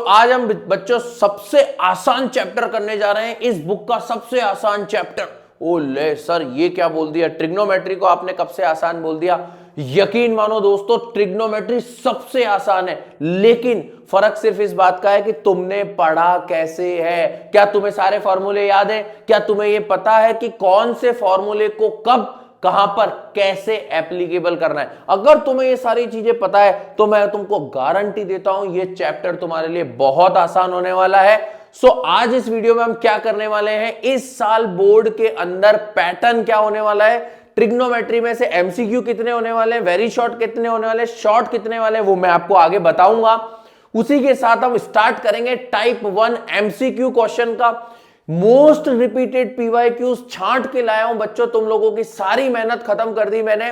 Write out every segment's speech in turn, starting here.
आज हम बच्चों सबसे आसान चैप्टर करने जा रहे हैं, इस बुक का सबसे आसान चैप्टर। ओ ले सर, ये क्या बोल दिया, ट्रिग्नोमेट्री को आपने कब से आसान बोल दिया? यकीन मानो दोस्तों, ट्रिग्नोमेट्री सबसे आसान है, लेकिन फर्क सिर्फ इस बात का है कि तुमने पढ़ा कैसे है। क्या तुम्हें सारे फॉर्मूले याद है? क्या तुम्हें यह पता है कि कौन से फॉर्मूले को कब, कहां पर, कैसे एप्लीकेबल करना है? अगर तुम्हें ये सारी चीजें पता है तो मैं तुमको गारंटी देता हूं ये चैप्टर तुम्हारे लिए बहुत आसान होने वाला है। आज इस वीडियो में हम क्या करने वाले हैं, इस साल बोर्ड के अंदर पैटर्न क्या होने वाला है, ट्रिग्नोमेट्री में से एमसीक्यू कितने होने वाले हैं, वेरी शॉर्ट कितने होने वाले, शॉर्ट कितने वाले, वो मैं आपको आगे बताऊंगा। उसी के साथ हम स्टार्ट करेंगे टाइप 1 एमसीक्यू क्वेश्चन का। मोस्ट रिपीटेड पीवाईक्यूज छांट के लाया हूं बच्चों, तुम लोगों की सारी मेहनत खत्म कर दी मैंने।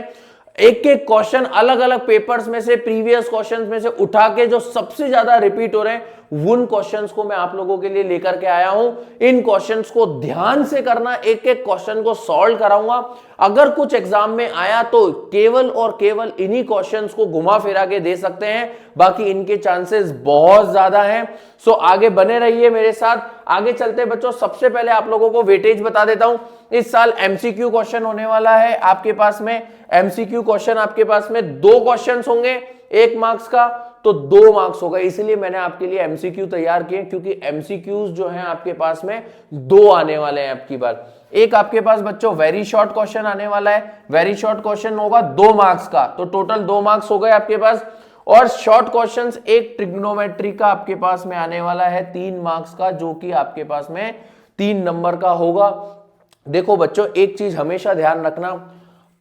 एक एक क्वेश्चन अलग अलग पेपर्स में से, प्रीवियस क्वेश्चंस में से उठा के जो सबसे ज्यादा रिपीट हो रहे हैं उन क्वेश्चंस को मैं आप लोगों के लिए लेकर के आया हूं। इन क्वेश्चंस को ध्यान से करना, एक एक क्वेश्चन को सॉल्व कराऊंगा। अगर कुछ एग्जाम में आया तो केवल और केवल इन्हीं क्वेश्चंस को घुमा फिरा के दे सकते हैं, बाकी इनके चांसेस बहुत ज्यादा हैं। आगे बने रहिए मेरे साथ। आगे चलते बच्चों, सबसे पहले आप लोगों को वेटेज बता देता हूं। इस साल एमसीक्यू क्वेश्चन होने वाला है आपके पास में। एमसीक्यू क्वेश्चन आपके पास में 2 क्वेश्चंस होंगे, 1 मार्क्स का, तो 2 मार्क्स होगा। इसलिए मैंने आपके लिए एमसीक्यू तैयार किए, क्योंकि एमसीक्यूज जो हैं आपके पास में 2 आने वाले हैं आपकी बार। एक आपके पास बच्चों वेरी शॉर्ट क्वेश्चन आने वाला है, वेरी शॉर्ट क्वेश्चन होगा 2 मार्क्स का, तो टोटल 2 मार्क्स हो गए आपके पास। और शॉर्ट क्वेश्चंस एक ट्रिग्नोमेट्री का आपके पास में आने वाला है 3 मार्क्स का, जो कि आपके पास में 3 नंबर का होगा। देखो बच्चों, एक चीज हमेशा ध्यान रखना,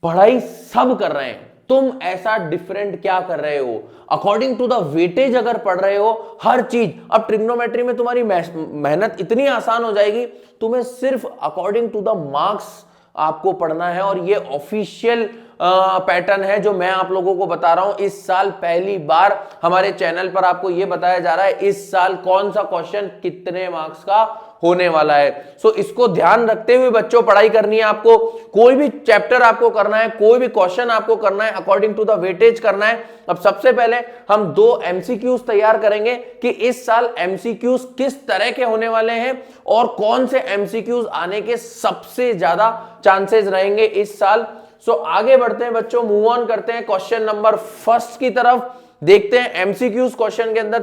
पढ़ाई सब कर रहे हैं, तुम ऐसा डिफरेंट क्या कर रहे हो, अकॉर्डिंग टू द वेटेज अगर पढ़ रहे हो हर चीज। अब ट्रिग्नोमेट्री में तुम्हारी मेहनत इतनी आसान हो जाएगी, तुम्हें सिर्फ अकॉर्डिंग टू द मार्क्स आपको पढ़ना है। और ये ऑफिशियल पैटर्न है जो मैं आप लोगों को बता रहा हूं। इस साल पहली बार हमारे चैनल पर आपको यह बताया जा रहा है इस साल कौन सा क्वेश्चन कितने मार्क्स का होने वाला है। इसको ध्यान रखते हुए बच्चों पढ़ाई करनी है आपको। कोई भी चैप्टर आपको करना है, कोई भी क्वेश्चन आपको करना है, अकॉर्डिंग टू द वेटेज करना है। अब सबसे पहले हम 2 एमसीक्यूज तैयार करेंगे कि इस साल एमसीक्यूज किस तरह के होने वाले हैं और कौन से एमसीक्यूज आने के सबसे ज्यादा चांसेस रहेंगे इस साल। आगे बढ़ते हैं बच्चों, मूव ऑन करते हैं क्वेश्चन नंबर फर्स्ट की तरफ। देखते हैं एमसीक्यूज क्वेश्चन के अंदर।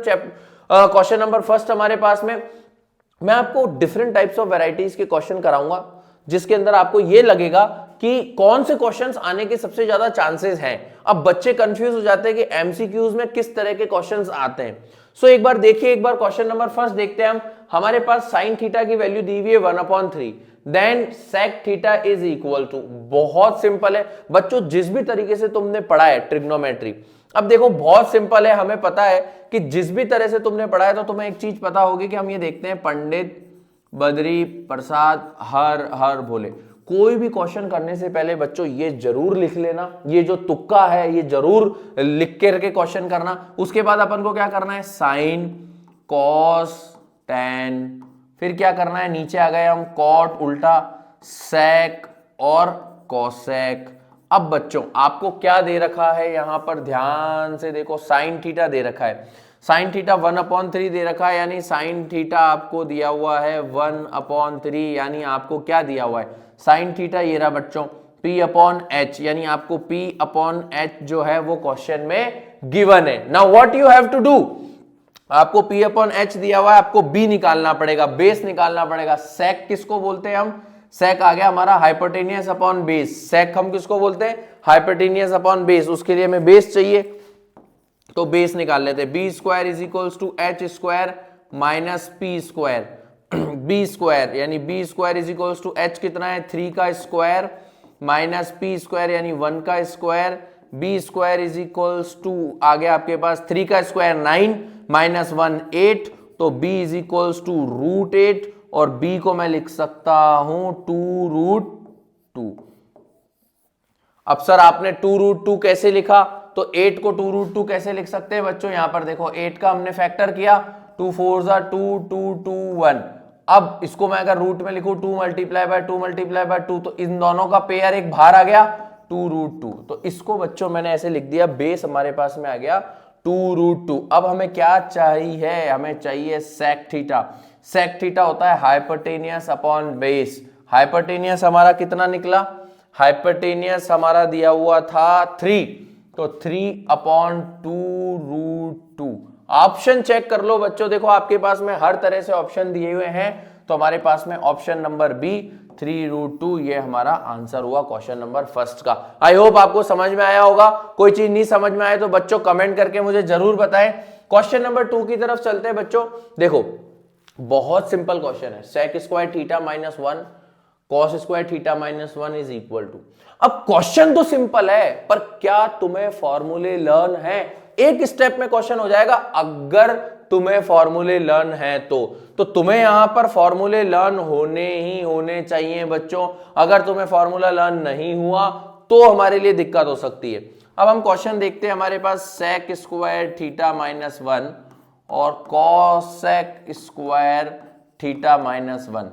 क्वेश्चन नंबर फर्स्ट हमारे पास में, मैं आपको डिफरेंट टाइप्स ऑफ वैरायटीज के क्वेश्चन कराऊंगा, जिसके अंदर आपको यह लगेगा कि कौन से क्वेश्चंस आने के सबसे ज्यादा चांसेस हैं। अब बच्चे कंफ्यूज हो जाते हैं कि एमसीक्यूज में किस तरह के क्वेश्चंस आते हैं। एक बार देखिए, एक बार क्वेश्चन नंबर फर्स्ट देखते हैं हम। हमारे पास साइन थीटा की वैल्यू दी हुई है 1/3, then sec theta is equal to, बहुत सिंपल है बच्चों, जिस भी तरीके से तुमने पढ़ा है ट्रिग्नोमेट्री। अब देखो बहुत सिंपल है, हमें पता है कि जिस भी तरह से तुमने पढ़ा है तो तुम्हें एक चीज पता होगी कि हम ये देखते हैं पंडित बद्री प्रसाद हर हर भोले। कोई भी क्वेश्चन करने से पहले बच्चों ये जरूर लिख लेना, ये जो तुक्का है ये जरूर लिख के क्वेश्चन करना। उसके बाद अपन को क्या करना है, साइन, कॉस, टेन, फिर क्या करना है, नीचे आ गए हम कॉट उल्टा, सेक और कॉसेक। अब बच्चों आपको क्या दे रखा है यहां पर, ध्यान से देखो, साइन थीटा दे रखा है, साइन थीटा 1/3 दे रखा है, यानी साइन थीटा आपको दिया हुआ है 1/3, यानी आपको क्या दिया हुआ है, साइन थीटा ये रहा बच्चों P/H, यानी आपको P/H जो है वो क्वेश्चन में गिवन है। Now what you have to do, आपको P/H दिया हुआ है, आपको B निकालना पड़ेगा, बेस निकालना पड़ेगा। सेक किसको बोलते हैं हम, सेक आ गया हमारा हाइपोटेनियस अपॉन बेस। सेक हम किसको बोलते हैं, हाइपोटेनियस अपॉन बेस। उसके लिए हमें बेस चाहिए, तो बेस निकाल लेते हैं। B square is equals to H square minus P square, B square यानी B square is equals to H कितना है 3 का स्क्वायर माइनस पी स्क्वायर यानी 1 का square. B square is equals to आ गया आपके पास 3 का स्क्वायर 9 माइनस 1 8, तो b इज इक्वल्स टू √8 और b को मैं लिख सकता हूं 2√2। अब सर आपने 2√2 कैसे लिखा, तो 8 को 2√2 कैसे लिख सकते हैं बच्चों, यहां पर देखो 8 का हमने फैक्टर किया, 2 4 2 2 2 1। अब इसको मैं अगर रूट में लिखूं 2 मल्टीप्लाई बाय 2 मल्टीप्लाई बाय 2, तो इन दोनों का पेयर एक बाहर आ गया 2√2, तो इसको बच्चों मैंने ऐसे लिख दिया, बेस हमारे पास में आ गया 2√2। अब हमें क्या चाहिए, हमें चाहिए सेक थीटा। सेक थीटा होता है हाइपोटेनियस अपॉन बेस। हाइपोटेनियस हमारा कितना निकला, हाइपोटेनियस हमारा दिया हुआ था 3, तो 3/2√2। ऑप्शन चेक कर लो बच्चों, देखो आपके पास में हर तरह से ऑप्शन दिए हुए हैं, तो हमारे पास में ऑप्शन नंबर बी 3√2 ये हमारा आंसर हुआ क्वेश्चन नंबर फर्स्ट का। आई होप आपको समझ में आया होगा। कोई चीज नहीं समझ में आए तो बच्चों कमेंट करके मुझे जरूर बताएं। क्वेश्चन नंबर 2 की तरफ चलते हैं बच्चों। देखो बहुत सिंपल क्वेश्चन है, sec square theta minus 1 cos square theta minus 1 is equal to. अब क्वेश्चन तो सिंपल है, पर क्या तुम्हें फॉर्मूले लर्न है? एक स्टेप में क्वेश्चन हो जाएगा अगर तुम्हें फॉर्मूले लर्न है तो तुम्हें यहां पर फॉर्मूले लर्न होने चाहिए बच्चों। अगर तुम्हें फॉर्मूला लर्न नहीं हुआ तो हमारे लिए दिक्कत हो सकती है। अब हम क्वेश्चन देखते हैं, हमारे पास सेक स्क्वायर थीटा माइनस 1 और कॉसेक स्क्वायर थीटा माइनस 1।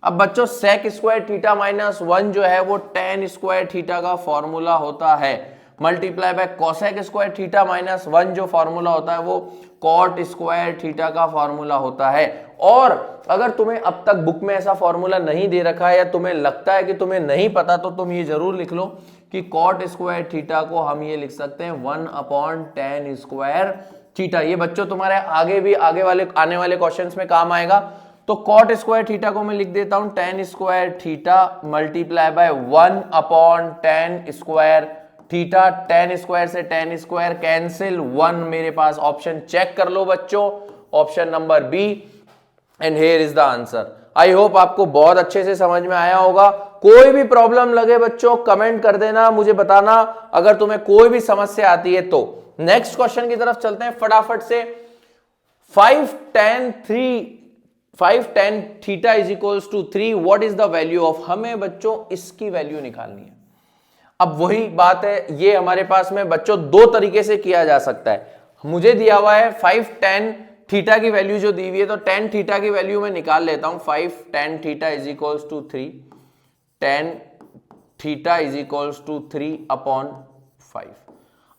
अब बच्चों सेक स्क्वायर थीटा माइनस 1 जो है वो tan स्क्वायर थीटा का फॉर्मूला होता है, multiply by cosec square theta minus 1 जो फॉर्मूला होता है वो कॉट स्क्वायर थीटा का फॉर्मूला होता है। और अगर तुम्हें अब तक बुक में ऐसा फॉर्मूला नहीं दे रखा है या तुम्हें लगता है कि तुम्हें नहीं पता, तो तुम ये जरूर लिख लो कि कॉट स्क्वायर थीटा को हम ये लिख सकते हैं 1/tan स्क्वायर थीटा। ये बच्चों तुम्हारे आगे वाले आने वाले क्वेश्चंस में काम आएगा। तो कॉट स्क्वायर थीटा को मैं लिख देता हूं tan square theta multiply by 1/tan square theta. tan square से tan स्क्वायर कैंसिल, 1 मेरे पास। ऑप्शन चेक कर लो बच्चों, option number B, and here is the answer. I hope आपको बहुत अच्छे से समझ में आया होगा। कोई भी प्रॉब्लम लगे बच्चों कमेंट कर देना, मुझे बताना अगर तुम्हें कोई भी समस्या आती है तो। नेक्स्ट क्वेश्चन की तरफ चलते हैं फटाफट से। 5tan theta is equals to 3, what is the value of. हमें बच्चों इसकी वैल्यू निकालनी है। अब वही बात है, ये हमारे पास में बच्चों दो तरीके से किया जा सकता है। मुझे दिया हुआ है 5tan थीटा की वैल्यू जो दी हुई है, तो tan थीटा की वैल्यू मैं निकाल लेता हूं। 5tan theta is equals to 3, tan theta is equals to 3/5।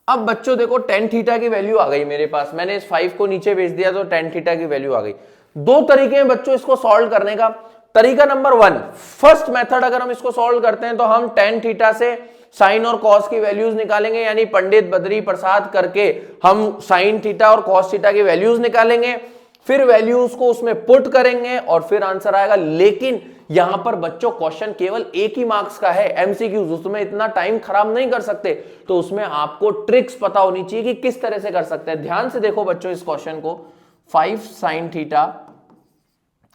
अब बच्चों देखो tan थीटा की वैल्यू आ गई मेरे पास, मैंने इस 5 को नीचे भेज दिया तो tan थीटा की वैल्यू आ गई। दो तरीके हैं बच्चों इसको सॉल्व करने का। तरीका नंबर 1, फर्स्ट मेथड अगर हम इसको सॉल्व करते हैं तो हम tan थीटा से साइन और कॉस की वैल्यूज निकालेंगे, यानी पंडित बद्री प्रसाद करके हम साइन थीटा और कॉस थीटा की वैल्यूज निकालेंगे, फिर वैल्यूज को उसमें पुट करेंगे और फिर आंसर आएगा। लेकिन यहां पर बच्चों क्वेश्चन केवल एक ही मार्क्स का है, एमसीक्यूज, उसमें इतना टाइम खराब नहीं कर सकते, तो उसमें आपको ट्रिक्स पता होनी चाहिए कि किस तरह से कर सकते हैं। ध्यान से देखो बच्चों इस क्वेश्चन को, 5 sin theta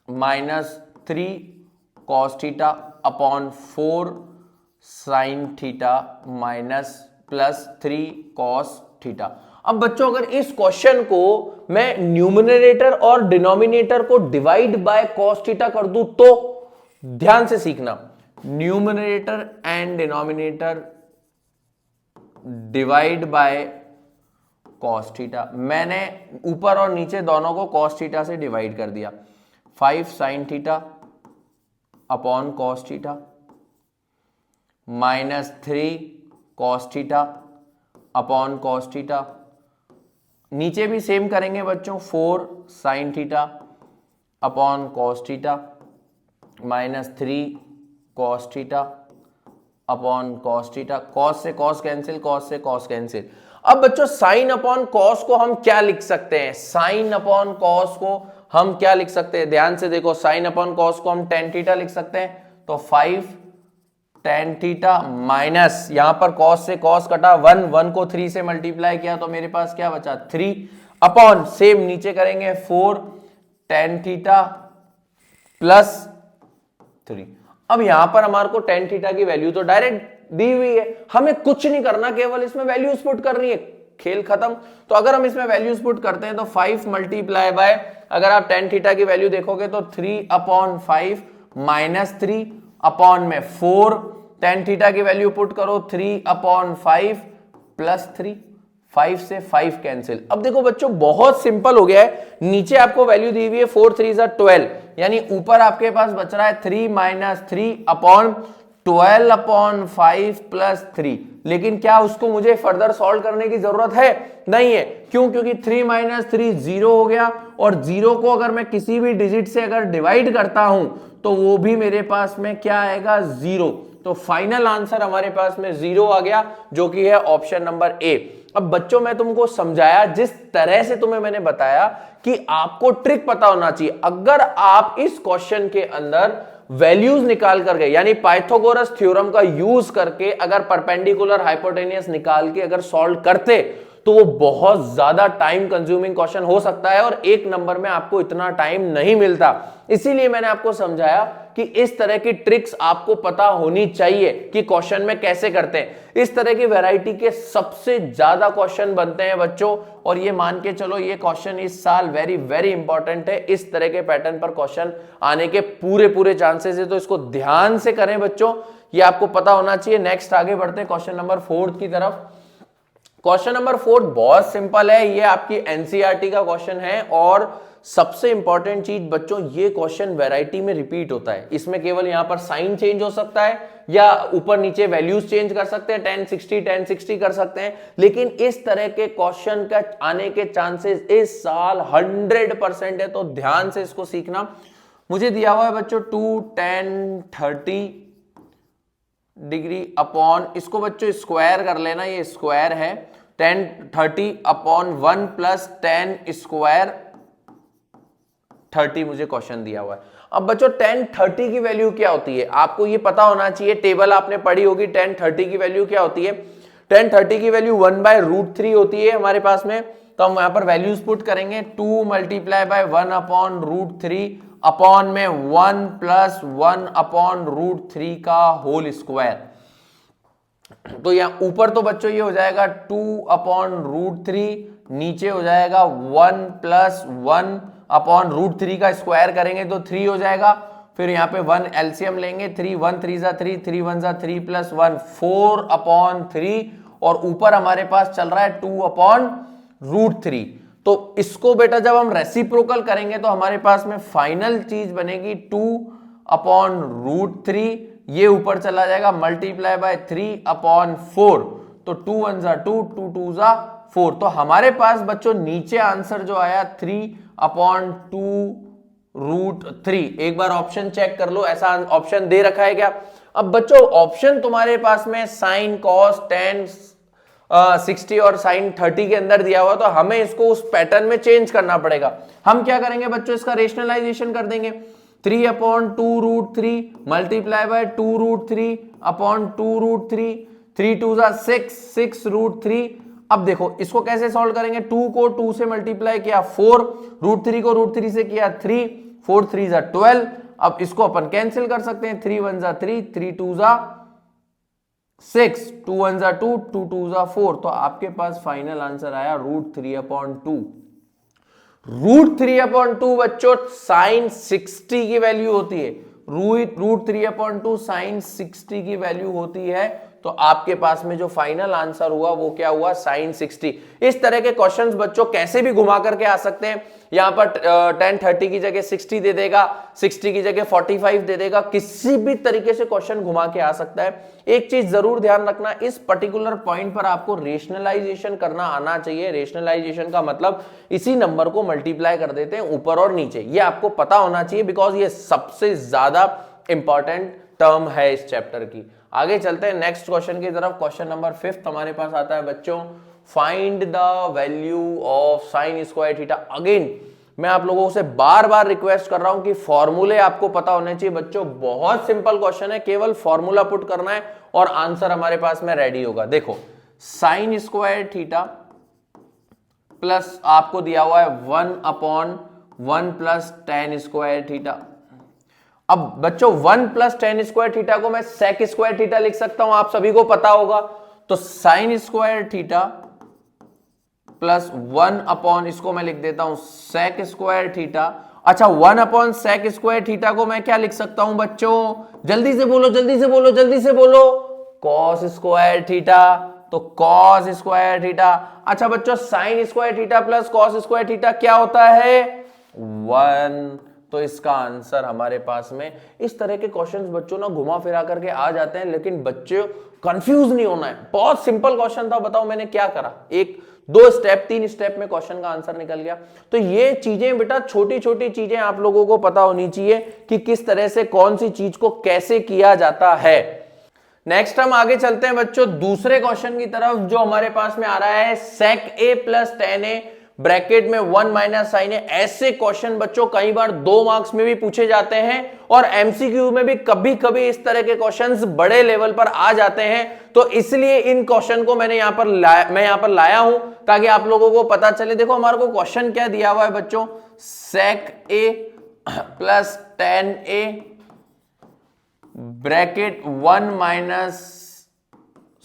minus 3 cos theta upon 4 sin theta minus plus 3 cos theta. अब बच्चों अगर इस क्वेश्चन को मैं न्यूमरेटर और डिनोमिनेटर को डिवाइड बाय cos थीटा कर दूं तो ध्यान से सीखना, numerator and denominator divide by cos theta. मैंने ऊपर और नीचे दोनों को cos थीटा से डिवाइड कर दिया। 5 sin theta upon cos theta minus 3 cos theta upon cos theta. नीचे भी सेम करेंगे बच्चों, 4 sin theta upon cos theta minus 3 cos theta upon cos theta. cos से cos कैंसिल, cos से cos कैंसिल। अब बच्चों साइन अपॉन cos को हम क्या लिख सकते हैं? साइन अपॉन cos को हम क्या लिख सकते हैं? ध्यान से देखो, साइन अपॉन cos को हम tan थीटा लिख सकते हैं, तो 5 tan थीटा माइनस यहां पर cos से cos कटा, 1 को 3 से मल्टीप्लाई किया तो मेरे पास क्या बचा 3 अपॉन, सेम नीचे करेंगे 4 tan थीटा प्लस 3। अब यहां पर हमारे को tan थीटा की वैल्यू तो डायरेक्ट दी हुई है, हमें कुछ नहीं करना, केवल इसमें वैल्यूज पुट करनी है, खेल खत्म। तो अगर हम इसमें वैल्यूज पुट करते हैं तो 5 मल्टीप्लाई बाय, अगर आप tan थीटा की वैल्यू देखोगे तो 3/5 माइनस 3 अपॉन में 4, tan थीटा की वैल्यू पुट करो 3/5 प्लस 3, 5 से 5 कैंसिल। अब देखो बच्चों बहुत सिंपल हो गया है, नीचे आपको वैल्यू दी हुई है 4 3 12, यानी ऊपर आपके पास बच रहा है 3 माइनस 3 अपॉन 12 अपॉन 5 प्लस 3। लेकिन क्या उसको मुझे फर्दर सॉल्व करने की जरूरत है? नहीं है। क्यों? क्योंकि 3 माइनस 3 जीरो हो गया, और जीरो को अगर मैं किसी भी डिजिट से अगर डिवाइड करता हूं तो वो भी मेरे पास में क्या आएगा? जीरो। तो फाइनल आंसर हमारे पास में जीरो आ गया, जो कि है ऑप्शन नंबर ए। अब बच्चों मैं तुमको समझाया, जिस तरह से तुम्हें मैंने बताया कि आपको ट्रिक पता होना चाहिए। अगर आप इस क्वेश्चन के अंदर वैल्यूज निकाल कर गए, यानी पाइथागोरस थ्योरम का यूज करके अगर परपेंडिकुलर हाइपोटेनियस निकाल के अगर सॉल्व करते, तो वो बहुत ज्यादा टाइम कंज्यूमिंग क्वेश्चन हो सकता है, और एक नंबर में आपको इतना टाइम नहीं मिलता। इसीलिए मैंने आपको समझाया कि इस तरह की ट्रिक्स आपको पता होनी चाहिए कि क्वेश्चन में कैसे करते हैं। इस तरह की वैरायटी के सबसे ज्यादा क्वेश्चन बनते हैं बच्चों, और ये मान के चलो ये क्वेश्चन इस साल वेरी वेरी इंपॉर्टेंट है। इस तरह के पैटर्न पर क्वेश्चन आने के पूरे पूरे चांसेस है, तो इसको ध्यान से करें बच्चों, ये आपको पता होना चाहिए। नेक्स्ट आगे बढ़ते हैं क्वेश्चन नंबर 4 की तरफ। क्वेश्चन नंबर 4 बहुत सिंपल है, ये आपकी एनसीईआरटी का क्वेश्चन है, और सबसे इंपॉर्टेंट चीज बच्चों, ये क्वेश्चन वैरायटी में रिपीट होता है। इसमें केवल यहां पर साइन चेंज हो सकता है, या ऊपर नीचे वैल्यूज चेंज कर सकते हैं, 10 60 10 60 कर सकते हैं, लेकिन इस तरह के क्वेश्चन का आने के चांसेस इस साल 100% है। तो ध्यान से इसको सीखना। मुझे दिया हुआ है बच्चों 2 10 30 डिग्री अपॉन, इसको बच्चों स्क्वायर कर लेना, ये स्क्वायर है, 10 30 अपॉन 1 प्लस 10 स्क्वायर 30 मुझे क्वेश्चन दिया हुआ है। अब बच्चों 10 30 की वैल्यू क्या होती है आपको ये पता होना चाहिए, टेबल आपने पढ़ी होगी। 10 30 की वैल्यू क्या होती है? 10 30 की वैल्यू 1/√3 होती है हमारे पास में। तो हम यहां पर वैल्यूज पुट करेंगे, 2 मल्टीप्लाई बाय 1/√3 अपॉन में 1 प्लस 1/√3 का होल स्क्वायर। तो यहां ऊपर तो बच्चों ये हो जाएगा 2/√3, नीचे हो जाएगा 1 प्लस 1/√3 का स्क्वायर करेंगे तो 3 हो जाएगा। फिर यहाँ पे 1 एलसीएम लेंगे, 3 1 3 जा 3, 3 1 जा 3 प्लस 1 4/3, और ऊपर हमारे पास चल रहा है 2/√3। तो इसको बेटा जब हम रेसिप्रोकल करेंगे तो हमारे पास में फाइनल चीज बनेगी 2/√3, ये ऊपर चला जाएगा मल्टीप्लाई बाय 3/4। तो 2 1 जा 2, 2 2 जा 4। तो हमारे पास बच्चों नीचे आंसर जो आया 3/2√3। एक बार ऑप्शन चेक कर लो, ऐसा ऑप्शन दे रखा है क्या? अब बच्चों ऑप्शन तुम्हारे पास में साइन कॉस 10 60 और साइन 30 के अंदर दिया हुआ, तो हमें इसको उस पैटर्न में चेंज करना पड़ेगा। हम क्या करेंगे बच्चों, इसका रेशनलाइजेशन कर देंगे। 3/2√3 मल्टीप्लाई बाय 2√3/2√3, 3 2 जा 6, 6√3। अब देखो इसको कैसे सॉल्व करेंगे, 2 को 2 से मल्टीप्लाई किया 4, √3 को √3 से किया 3, 4 3 जा 12। अब इसको अपन कैंसिल कर सकते हैं, 3 1 जा 3, 3 2 जा 6, 2 1 जा 2, 2 2 जा 4। तो आपके पास फाइनल आंसर आया √3/2। √3/2 बच्चों साइन 60 की वैल्यू होती है। √3/2 साइन 60 की वैल्यू होती है। तो आपके पास में जो फाइनल आंसर हुआ वो क्या हुआ, साइन 60। इस तरह के क्वेश्चंस बच्चों कैसे भी घुमा करके आ सकते हैं। यहां पर 10 30 की जगह 60 दे देगा, 60 की जगह 45 दे देगा, किसी भी तरीके से क्वेश्चन घुमा के आ सकता है। एक चीज जरूर ध्यान रखना, इस पर्टिकुलर पॉइंट पर आपको रेशनलाइजेशन करना आना चाहिए। रेशनलाइजेशन का मतलब इसी नंबर को मल्टीप्लाई कर देते हैं ऊपर और नीचे, ये आपको पता होना चाहिए, बिकॉज ये सबसे ज्यादा इंपॉर्टेंट टर्म है इस चैप्टर की। आगे चलते हैं नेक्स्ट क्वेश्चन की तरफ। क्वेश्चन नंबर 5 हमारे पास आता है बच्चों, find the value of sine square theta. Again मैं आप लोगों से बार बार रिक्वेस्ट कर रहा हूं कि फॉर्मूले आपको पता होने चाहिए बच्चों। बहुत सिंपल क्वेश्चन है, केवल फॉर्मूला पुट करना है और आंसर हमारे पास में रेडी होगा। देखो साइन स्क्वायर थीटा प्लस आपको दिया हुआ है 1/1 प्लस tan स्क्वायर थीटा। अब बच्चों 1 प्लस tan स्क्वायर थीटा को मैं sec स्क्वायर थीटा लिख सकता हूं, आप सभी को पता होगा। तो साइन स्क्वायर थीटा प्लस 1/, इसको मैं लिख देता हूं sec स्क्वायर थीटा। अच्छा 1/sec स्क्वायर थीटा को मैं क्या लिख सकता हूं बच्चों, जल्दी से बोलो जल्दी से बोलो जल्दी से बोलो, cos स्क्वायर थीटा। तो cos स्क्वायर थीटा। अच्छा बच्चों sine square theta plus cos square theta क्या होता है, 1 तो इसका आंसर हमारे पास में इस तरह के क्वेश्चंस बच्चों ना घुमा फिरा करके आ जाते हैं, लेकिन बच्चे कंफ्यूज नहीं होना है। बहुत सिंपल क्वेश्चन था, बताओ मैंने क्या करा, एक 2 स्टेप 3 स्टेप में क्वेश्चन का आंसर निकल गया। तो ये चीजें बेटा छोटी छोटी चीजें आप लोगों को पता होनी चाहिए कि किस तरह से कौन सी चीज को कैसे किया जाता है। नेक्स्ट हम आगे चलते हैं बच्चों दूसरे क्वेश्चन की तरफ, जो हमारे पास में आ रहा है sec a plus tan a bracket में 1 माइनस साइन ए। ऐसे क्वेश्चन बच्चों कई बार 2 मार्क्स में भी पूछे जाते हैं और एमसीक्यू में भी कभी कभी इस तरह के क्वेश्चंस बड़े लेवल पर आ जाते हैं। तो इसलिए इन क्वेश्चन को मैं यहां पर लाया हूं ताकि आप लोगों को पता चले। देखो हमारे को क्वेश्चन क्या दिया हुआ है बच्चों, sec a plus tan a bracket 1 minus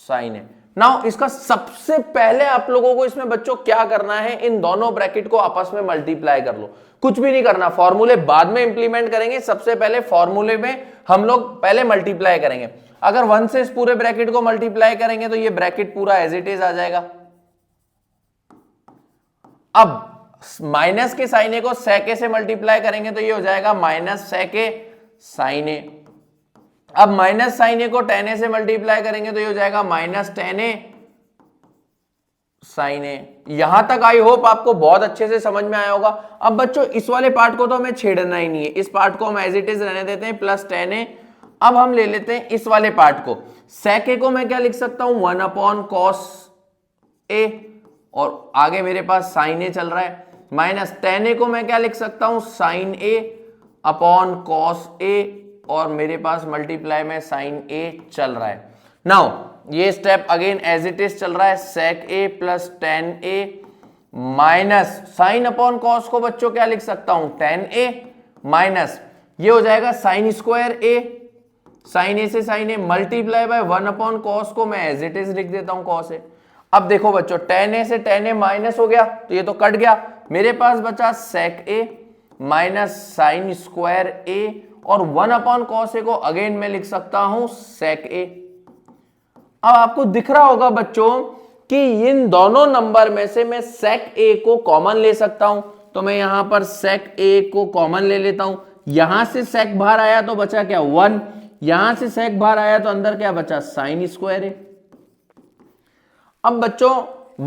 sine a. Now इसका सबसे पहले आप लोगों को इसमें बच्चों क्या करना है, इन दोनों ब्रैकेट को आपस में मल्टीप्लाई कर लो। कुछ भी नहीं करना, फॉर्मूले बाद में इंप्लीमेंट करेंगे, सबसे पहले फॉर्मूले में हम लोग पहले मल्टीप्लाई करेंगे। अगर 1 से इस पूरे ब्रैकेट को मल्टीप्लाई करेंगे तो ये ब्रैकेट पूरा एज इट इज आ जाएगा। अब माइनस के साइन ए को sec a से मल्टीप्लाई करेंगे तो ये हो जाएगा माइनस sec a साइन ए। अब माइनस साइन ए को tan a से मल्टीप्लाई करेंगे तो ये हो जाएगा माइनस tan a साइन ए। यहां तक आई होप आपको बहुत अच्छे से समझ में आया होगा। अब बच्चों इस वाले पार्ट को तो हमें छेड़ना ही नहीं है, इस पार्ट को हम एज इट इज रहने देते हैं प्लस tan a। अब हम ले लेते हैं इस वाले पार्ट को, sec a को मैं क्या लिख सकता हूं 1 अपॉन cos a, और आगे मेरे पास साइन ए चल रहा है, माइनस tan a को मैं क्या लिख सकता हूं sine a upon cos a, और मेरे पास मल्टीप्लाई में साइन a चल रहा है। नाउ ये step again as it is चल रहा है, sec a plus tan a minus sine upon cos को बच्चों क्या लिख सकता हूं tan a, माइनस ये हो जाएगा sine square a, sine a से sine a multiply by 1 upon cos को मैं एज इट इज लिख देता हूं cos a। अब देखो बच्चों tan a से tan a माइनस हो गया तो ये तो कट गया, मेरे पास बचा sec a minus sine square a, और 1 अपॉन कॉस ए को अगेन मैं लिख सकता हूं sec a। अब आपको दिख रहा होगा बच्चों कि इन दोनों नंबर में से मैं sec a को कॉमन ले सकता हूं, तो मैं यहां पर sec a को कॉमन ले लेता हूं। यहां से sec बाहर आया तो बचा क्या 1, यहां से sec बाहर आया तो अंदर क्या बचा साइन स्क्वायर a। अब बच्चों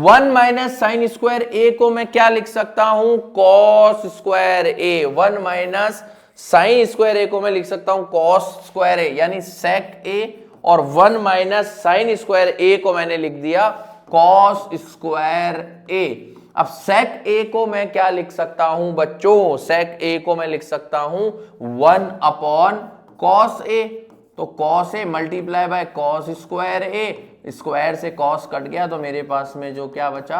1 माइनस साइन स्क्वायर a को मैं क्या लिख सकता हूं cos square a, 1 minus sine square A को मैं लिख सकता हूं cos स्क्वायर ए, यानी sec a, और 1 माइनस साइन स्क्वायर ए को मैंने लिख दिया cos स्क्वायर a। अब sec a को मैं क्या लिख सकता हूं बच्चों, sec a को मैं लिख सकता हूं 1 अपॉन cos a, तो cos a multiply bye cos square a, square से cos कट गया तो मेरे पास में जो क्या बचा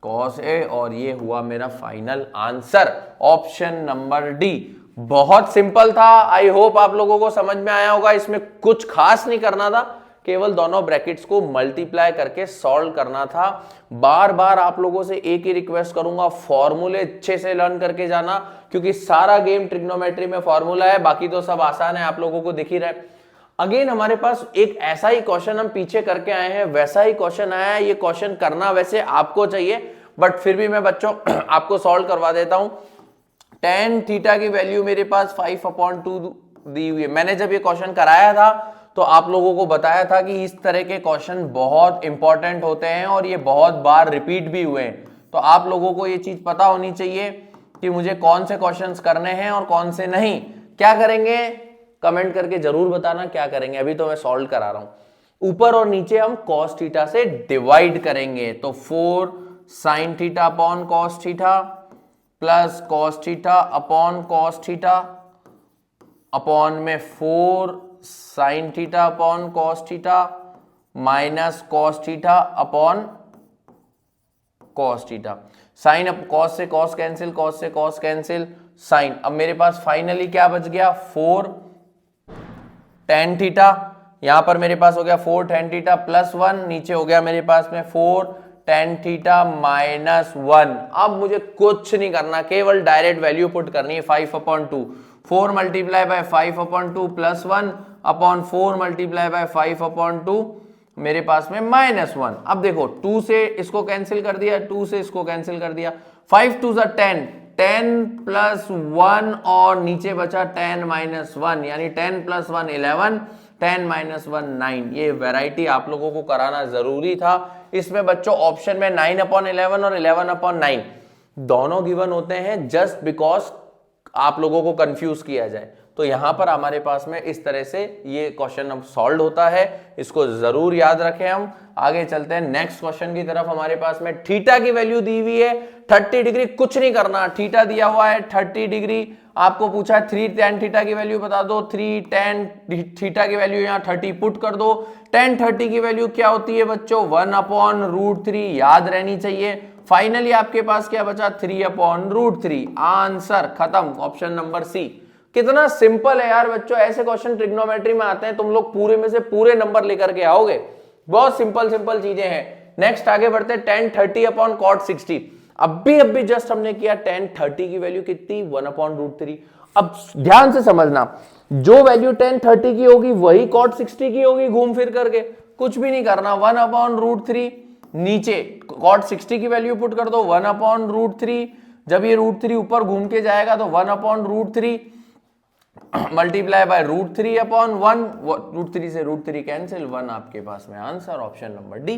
cos a, और ये हुआ मेरा final answer, option number D. बहुत सिंपल था, आई होप आप लोगों को समझ में आया होगा। इसमें कुछ खास नहीं करना था, केवल दोनों ब्रैकेट्स को मल्टीप्लाई करके सॉल्व करना था। बार बार आप लोगों से एक ही रिक्वेस्ट करूंगा, फॉर्मूले अच्छे से लर्न करके जाना, क्योंकि सारा गेम ट्रिग्नोमेट्री में फॉर्मूला है, बाकी तो सब आसान है, आप लोगों को दिख ही रहा है। अगेन हमारे पास एक ऐसा ही क्वेश्चन हम पीछे करके आए हैं, वैसा ही क्वेश्चन आया है। ये क्वेश्चन करना वैसे आपको चाहिए, बट फिर भी मैं बच्चों आपको सॉल्व करवा देता हूं। tan थीटा की वैल्यू मेरे पास 5/2 दी हुई है। मैंने जब ये क्वेश्चन कराया था तो आप लोगों को बताया था कि इस तरह के क्वेश्चन बहुत इंपॉर्टेंट होते हैं और ये बहुत बार रिपीट भी हुए हैं। तो आप लोगों को ये चीज पता होनी चाहिए कि मुझे कौन से क्वेश्चंस करने हैं और कौन से नहीं। क्या करेंगे कमेंट करके जरूर बताना क्या करेंगे, अभी तो मैं सॉल्व करा रहा हूं। ऊपर और नीचे हम cos थीटा से डिवाइड करेंगे, तो 4 sin theta upon cos theta plus cos theta upon cos theta upon में 4 sin theta upon cos theta minus cos theta upon cos theta. Sine अब cos से cos कैंसिल, cos से cos cancel, sine. अब मेरे पास finally क्या बच गया 4 tan theta, यहां पर मेरे पास हो गया 4 tan थीटा प्लस 1, नीचे हो गया मेरे पास में 4 tan थीटा माइनस 1। अब मुझे कुछ नहीं करना, केवल डायरेक्ट वैल्यू पुट करनी है 5/2। 4 multiply by 5/2 plus 1 upon 4 multiply by 5/2 मेरे पास में -1। अब देखो 2 से इसको कैंसिल कर दिया, 2 से इसको कैंसिल कर दिया, 5 2 10, 10 प्लस 1 और नीचे बचा 10 माइनस 1, यानी 10 प्लस 1 11, 10 माइनस 1 9। ये वैरायटी आप लोगों को कराना जरूरी था। इसमें बच्चों ऑप्शन में 9/11 और 11/9 दोनों गिवन होते हैं जस्ट बिकॉज आप लोगों को कंफ्यूज किया जाए। तो यहां पर हमारे पास में इस तरह से ये क्वेश्चन अब सॉल्व होता है, इसको जरूर याद रखें। हम आगे चलते हैं नेक्स्ट क्वेश्चन की तरफ। हमारे पास में थीटा की वैल्यू दी हुई है 30 डिग्री, कुछ नहीं करना, थीटा दिया हुआ है 30 डिग्री, आपको पूछा है 3 tan थीटा की वैल्यू बता दो, 3 tan थीटा की वैल्यू यहां 30 पुट कर दो। tan 30 की वैल्यू क्या होती है बच्चों, 1/√3 याद रहनी चाहिए। फाइनली आपके पास क्या बचा, 3/√3। आंसर खत्म, ऑप्शन नंबर सी। कितना सिंपल है यार बच्चों, ऐसे क्वेश्चन ट्रिग्नोमेट्री में आते हैं, तुम लोग पूरे में से पूरे नंबर लेकर के आओगे। बहुत सिंपल सिंपल चीजें हैं। नेक्स्ट आगे बढ़ते हैं, tan 30/cot 60। अभी जस्ट हमने किया, tan 30 की वैल्यू कितनी, 1/√3। अब ध्यान से समझना, जो वैल्यू tan 30 की होगी वही cot 60 की होगी, घूम फिर करके कुछ भी नहीं करना, 1/√3 नीचे cot 60 की वैल्यू पुट कर दो, 1/√3। जब ये √3 ऊपर घूम के जाएगा तो 1/√3 मल्टीप्लाई बाय √3/1, √3 से √3 कैंसिल, 1 आपके पास में answer, option number D.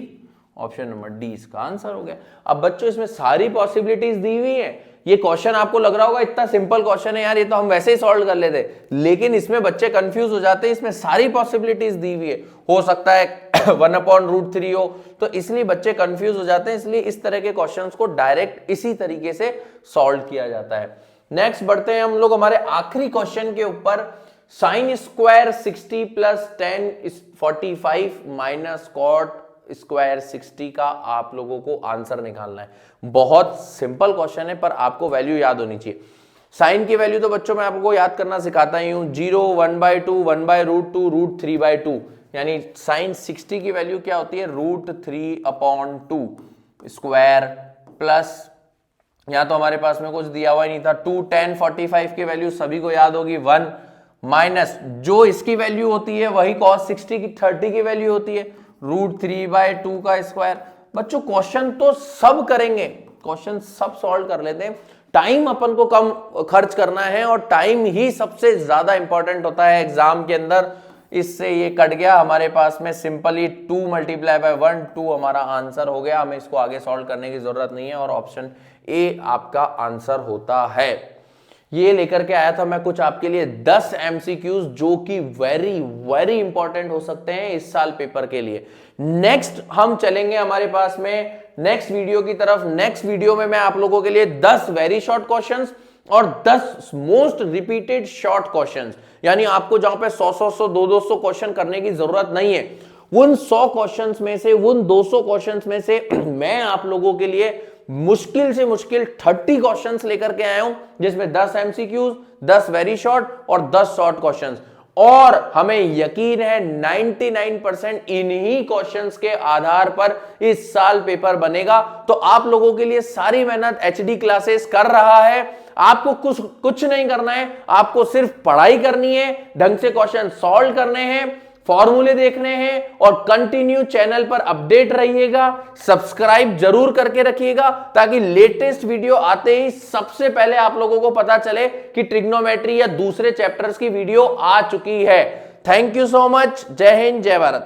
Option number D इसका आंसर हो गया। अब बच्चों इसमें सारी पॉसिबिलिटीज दी हुई है। ये क्वेश्चन आपको लग रहा होगा इतना सिंपल क्वेश्चन है यार, ये तो हम वैसे ही सॉल्व कर लेते, लेकिन इसमें बच्चे कंफ्यूज हो जाते हैं। इसमें सारी पॉसिबिलिटीज दी हुई है, हो सकता है 1/√3 हो, तो इसलिए बच्चे कंफ्यूज हो जाते हैं। इसलिए इस तरह के क्वेश्चंस को डायरेक्ट इसी तरीके से सॉल्व किया जाता है। नेक्स्ट बढ़ते हैं हम लोग हमारे आखिरी क्वेश्चन के ऊपर। sin square 60 plus 10 45 minus cot square 60 का आप लोगों को आंसर निकालना है। बहुत सिंपल क्वेश्चन है, पर आपको वैल्यू याद होनी चाहिए। साइन की वैल्यू तो बच्चों मैं आपको याद करना सिखाता ही हूं, 0 1/2 1/√2 √3/2, यानी sin 60 की वैल्यू क्या होती है, √3/2 स्क्वायर प्लस, यहां तो हमारे पास में कुछ दिया हुआ ही नहीं था, 2 tan 45 की वैल्यू सभी को याद होगी 1, माइनस जो इसकी वैल्यू होती है वही cos 60 की 30 की वैल्यू होती है, √3/2 का स्क्वायर। बच्चों क्वेश्चन तो सब करेंगे, क्वेश्चन सब सॉल्व कर लेते हैं। टाइम अपन को कम खर्च करना है और टाइम ही सबसे ज्यादा इंपॉर्टेंट होता है एग्जाम के अंदर। इससे ये कट गया हमारे पास में, सिंपली 2 × 1 2 हमारा आंसर हो गया। हमें इसको आगे सॉल्व करने की जरूरत नहीं है और ऑप्शन ए आपका आंसर होता है। ये लेकर के आया था मैं कुछ आपके लिए 10 MCQs जो कि वेरी वेरी इंपॉर्टेंट हो सकते हैं इस साल पेपर के लिए। नेक्स्ट हम चलेंगे हमारे पास में नेक्स्ट वीडियो की तरफ। नेक्स्ट वीडियो में मैं आप लोगों के लिए 10 वेरी शॉर्ट क्वेश्चंस और 10 मोस्ट रिपीटेड शॉर्ट क्वेश्चंस, यानी आपको जहां पे 100 200 क्वेश्चन करने की जरूरत नहीं है, उन 100 क्वेश्चंस में से, उन 200 क्वेश्चंस में से मैं आप लोगों के लिए मुश्किल से मुश्किल 30 क्वेश्चंस लेकर के आया हूं, जिसमें 10 MCQs, 10 वेरी शॉर्ट और 10 शॉर्ट क्वेश्चंस। और हमें यकीन है 99% इन्हीं क्वेश्चंस के आधार पर इस साल पेपर बनेगा। तो आप लोगों के लिए सारी मेहनत HD क्लासेस कर रहा है। आपको कुछ नहीं करना है, आपको सिर्फ पढ़ाई करनी है, ढंग से क्वेश्चन सॉल्व करने हैं, फॉर्मूले देखने हैं और कंटिन्यू चैनल पर अपडेट रहिएगा। सब्सक्राइब जरूर करके रखिएगा ताकि लेटेस्ट वीडियो आते ही सबसे पहले आप लोगों को पता चले कि ट्रिग्नोमेट्री या दूसरे चैप्टर्स की वीडियो आ चुकी है। Thank you so much. जय हिंद, जय भारत।